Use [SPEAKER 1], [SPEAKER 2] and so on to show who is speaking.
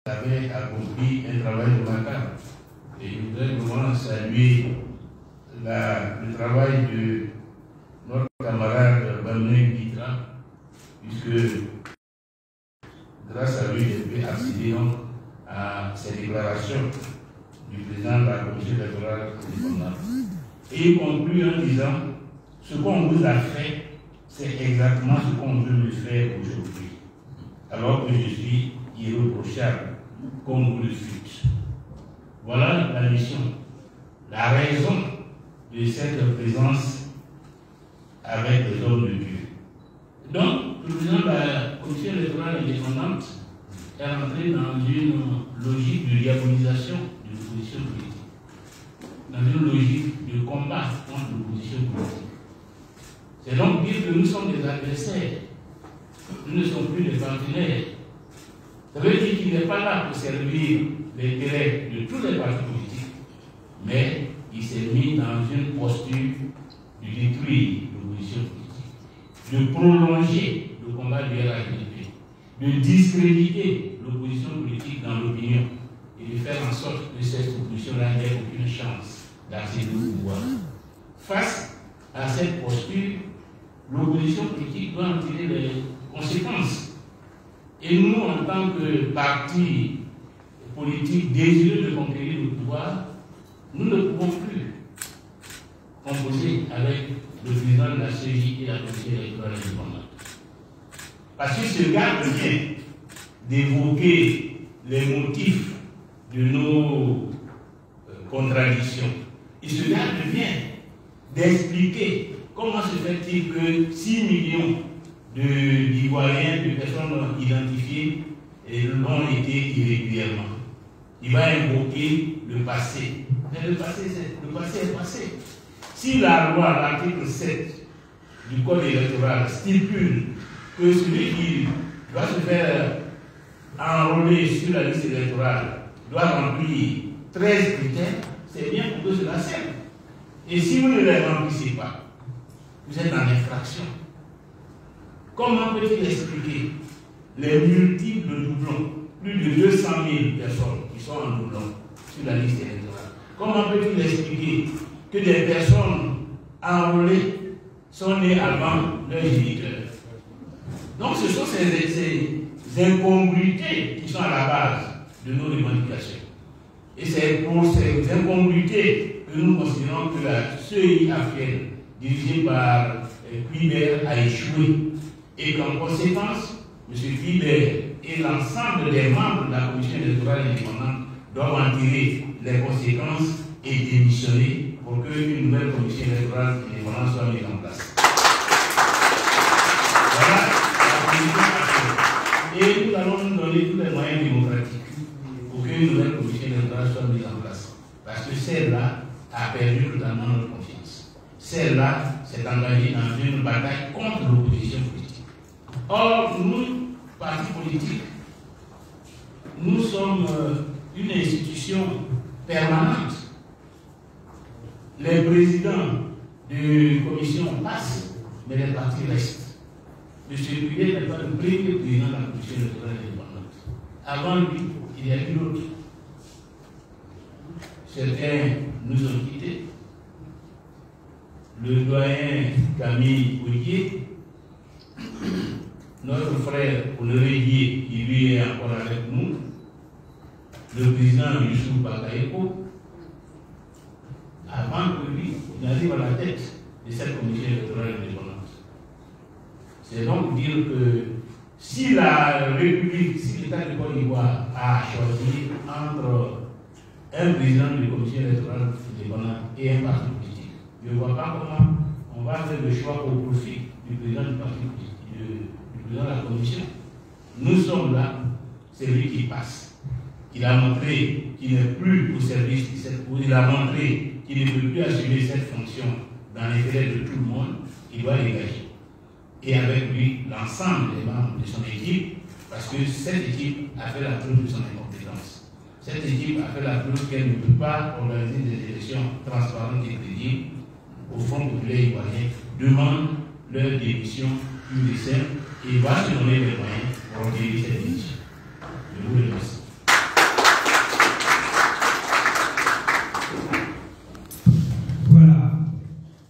[SPEAKER 1] avait accompli un travail remarquable. Et je voudrais vraiment saluer le travail de notre camarade Banoui Bitra, puisque grâce à lui, j'ai pu accéder à ces déclarations du président de la commission électorale indépendante. Et il conclut en disant: ce qu'on vous a fait, c'est exactement ce qu'on veut me faire aujourd'hui, alors que je suis irréprochable, comme vous le fûtes. Voilà la mission, la raison de cette présence avec les hommes de Dieu. Donc, le président de la commission électorale indépendante est rentré dans une logique de diabolisation de l'opposition politique, dans une logique de combat contre l'opposition politique. C'est donc dire que nous sommes des adversaires, nous ne sommes plus des partenaires. Ça veut dire qu'il n'est pas là pour servir l'intérêt de tous les partis politiques, mais il s'est mis dans une posture de détruire l'opposition politique, de prolonger le combat du RHDP, de discréditer l'opposition politique dans l'opinion et de faire en sorte que cette opposition-là n'ait aucune chance d'accéder au pouvoir. Face à cette posture, l'opposition politique doit en tirer les conséquences. Et nous, en tant que parti politique désireux de conquérir le pouvoir, nous ne pouvons plus composer avec le président de la CEJ et la commission électorale indépendante. Parce qu'il se garde bien d'évoquer les motifs de nos contradictions. Il se garde bien d'expliquer comment se fait-il que 6 millions d'Ivoiriens, de personnes identifiées, l'ont été irrégulièrement. Il va invoquer le passé. Mais le passé est passé. Si la loi, l'article 7 du Code électoral stipule que celui qui doit se faire enrôler sur la liste électorale doit remplir 13 critères, c'est bien pour que cela serve. Et si vous ne les remplissez pas, vous êtes en infraction. Comment peut-il expliquer les multiples doublons, plus de 200 000 personnes qui sont en doublon sur la liste électorale? Comment peut-il expliquer que des personnes enrôlées sont nées avant leur géniteur? Donc ce sont ces incongruités qui sont à la base de nos revendications. Et c'est pour ces incongruités que nous considérons que la CEI africaine, dirigée par Cuibert, a échoué. Et qu'en conséquence, M. Cuibert et l'ensemble des membres de la commission électorale indépendante doivent en tirer les conséquences et démissionner pour qu'une nouvelle commission électorale indépendante soit mise en place. Voilà la commission. Et nous allons nous donner tous les moyens démocratiques pour qu'une nouvelle commission électorale soit mise en place. Parce que celle-là a perdu totalement notre confiance. Celle-là s'est engagée dans une bataille contre l'opposition politique. Or, nous, partis politiques, nous sommes une institution permanente. Les présidents de commission passent, mais les partis restent. M. Cuibert n'est pas le premier président de la commission électorale indépendante. Avant lui, il y a eu d'autres. Certains nous ont quittés. Le doyen Camille Oudier, notre frère Honoré Dié, qui lui est encore avec nous, le président Youssou Bakayoko, avant que lui n'arrive à la tête de cette commission électorale indépendante. C'est donc dire que si la République, si l'État de Côte d'Ivoire a choisi entre un président de la commission électorale indépendante et un parti politique, je ne vois pas comment on va faire le choix au profit du président du parti politique, du président de la commission. Nous sommes là, c'est lui qui passe. Il a montré qu'il n'est plus au service de cette cause, il a montré qu'il ne peut plus assumer cette fonction dans l'intérêt de tout le monde, il doit dégager. Et avec lui, l'ensemble des membres de son équipe, parce que cette équipe a fait la preuve de son incompétence. Cette équipe a fait la preuve qu'elle ne peut pas organiser des élections transparentes et crédibles. Au Front populaire ivoirien demande leur démission pure et simple et va se donner les moyens pour obtenir cette démission. Je vous remercie.